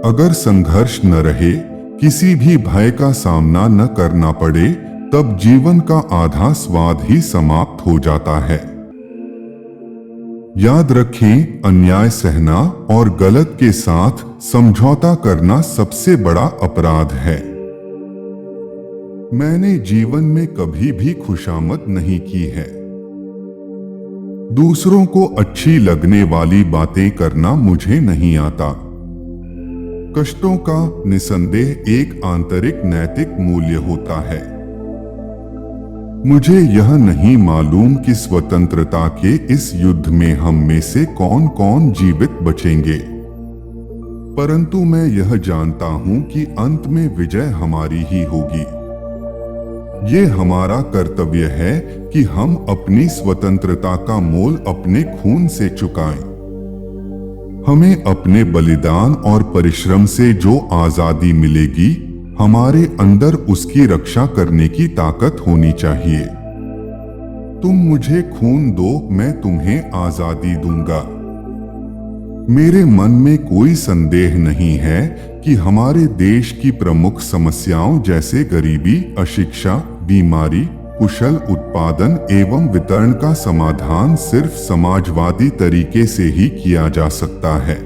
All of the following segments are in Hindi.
अगर संघर्ष न रहे, किसी भी भय का सामना न करना पड़े, तब जीवन का आधा स्वाद ही समाप्त हो जाता है। याद रखें, अन्याय सहना और गलत के साथ समझौता करना सबसे बड़ा अपराध है। मैंने जीवन में कभी भी खुशामद नहीं की है। दूसरों को अच्छी लगने वाली बातें करना मुझे नहीं आता। कष्टों का निसंदेह एक आंतरिक नैतिक मूल्य होता है। मुझे यह नहीं मालूम कि स्वतंत्रता के इस युद्ध में हम में से कौन कौन जीवित बचेंगे, परंतु मैं यह जानता हूं कि अंत में विजय हमारी ही होगी। ये हमारा कर्तव्य है कि हम अपनी स्वतंत्रता का मोल अपने खून से चुकाएं। हमें अपने बलिदान और परिश्रम से जो आजादी मिलेगी, हमारे अंदर उसकी रक्षा करने की ताकत होनी चाहिए। तुम मुझे खून दो, मैं तुम्हें आजादी दूंगा। मेरे मन में कोई संदेह नहीं है कि हमारे देश की प्रमुख समस्याओं जैसे गरीबी, अशिक्षा, बीमारी, कुशल उत्पादन एवं वितरण का समाधान सिर्फ समाजवादी तरीके से ही किया जा सकता है।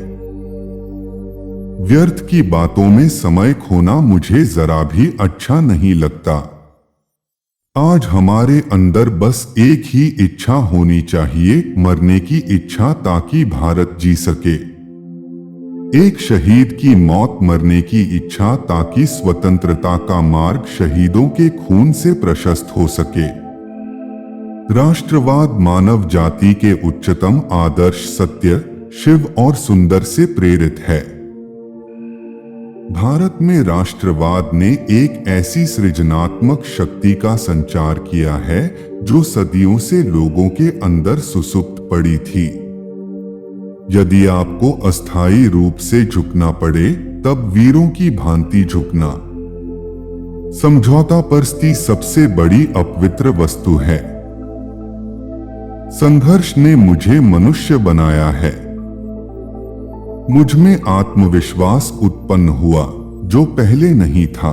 व्यर्थ की बातों में समय खोना मुझे जरा भी अच्छा नहीं लगता। आज हमारे अंदर बस एक ही इच्छा होनी चाहिए, मरने की इच्छा, ताकि भारत जी सके। एक शहीद की मौत, मरने की इच्छा, ताकि स्वतंत्रता का मार्ग शहीदों के खून से प्रशस्त हो सके। राष्ट्रवाद मानव जाति के उच्चतम आदर्श सत्य, शिव और सुंदर से प्रेरित है। भारत में राष्ट्रवाद ने एक ऐसी सृजनात्मक शक्ति का संचार किया है जो सदियों से लोगों के अंदर सुसुप्त पड़ी थी। यदि आपको अस्थायी रूप से झुकना पड़े, तब वीरों की भांति झुकना। समझौता परस्ती सबसे बड़ी अपवित्र वस्तु है। संघर्ष ने मुझे मनुष्य बनाया है। मुझ में आत्मविश्वास उत्पन्न हुआ जो पहले नहीं था।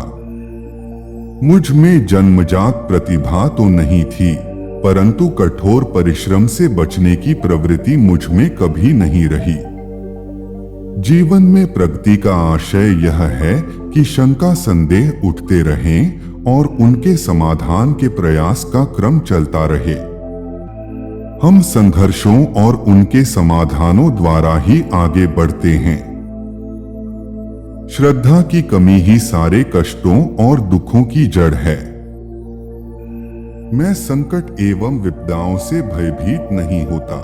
मुझ में जन्मजात प्रतिभा तो नहीं थी, परंतु कठोर परिश्रम से बचने की प्रवृत्ति मुझ में कभी नहीं रही। जीवन में प्रगति का आशय यह है कि शंका संदेह उठते रहें और उनके समाधान के प्रयास का क्रम चलता रहे। हम संघर्षों और उनके समाधानों द्वारा ही आगे बढ़ते हैं। श्रद्धा की कमी ही सारे कष्टों और दुखों की जड़ है। मैं संकट एवं विपदाओं से भयभीत नहीं होता।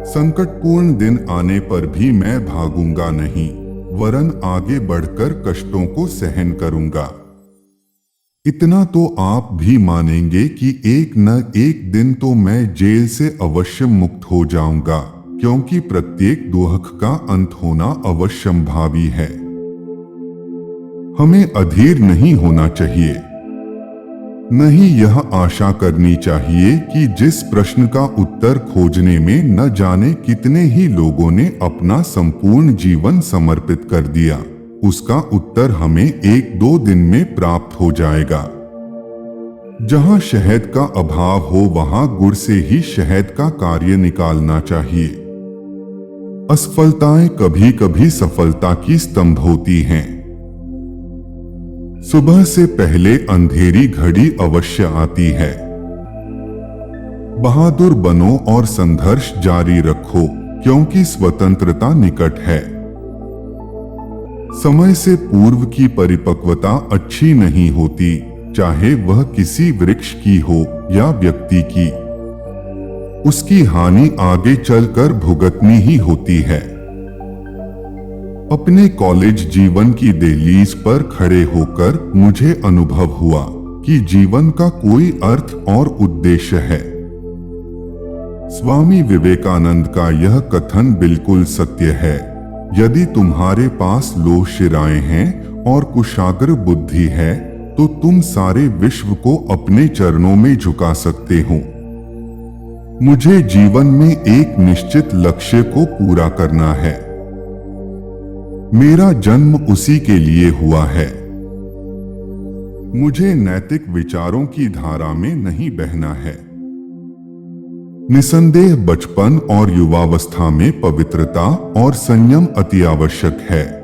संकटपूर्ण दिन आने पर भी मैं भागूंगा नहीं, वरन आगे बढ़कर कष्टों को सहन करूंगा। इतना तो आप भी मानेंगे कि एक न एक दिन तो मैं जेल से अवश्य मुक्त हो जाऊंगा, क्योंकि प्रत्येक दुख का अंत होना अवश्यंभावी है। हमें अधीर नहीं होना चाहिए। नहीं यह आशा करनी चाहिए कि जिस प्रश्न का उत्तर खोजने में न जाने कितने ही लोगों ने अपना संपूर्ण जीवन समर्पित कर दिया, उसका उत्तर हमें एक दो दिन में प्राप्त हो जाएगा। जहां शहद का अभाव हो, वहां गुड़ से ही शहद का कार्य निकालना चाहिए। असफलताएं कभी कभी सफलता की स्तंभ होती हैं। सुबह से पहले अंधेरी घड़ी अवश्य आती है। बहादुर बनो और संघर्ष जारी रखो, क्योंकि स्वतंत्रता निकट है। समय से पूर्व की परिपक्वता अच्छी नहीं होती, चाहे वह किसी वृक्ष की हो या व्यक्ति की। उसकी हानि आगे चलकर भुगतनी ही होती है। अपने कॉलेज जीवन की दहलीज पर खड़े होकर मुझे अनुभव हुआ कि जीवन का कोई अर्थ और उद्देश्य है। स्वामी विवेकानंद का यह कथन बिल्कुल सत्य है। यदि तुम्हारे पास लोह शिराएं हैं और कुशाग्र बुद्धि है, तो तुम सारे विश्व को अपने चरणों में झुका सकते हो। मुझे जीवन में एक निश्चित लक्ष्य को पूरा करना है। मेरा जन्म उसी के लिए हुआ है। मुझे नैतिक विचारों की धारा में नहीं बहना है। निसंदेह बचपन और युवावस्था में पवित्रता और संयम अति आवश्यक है।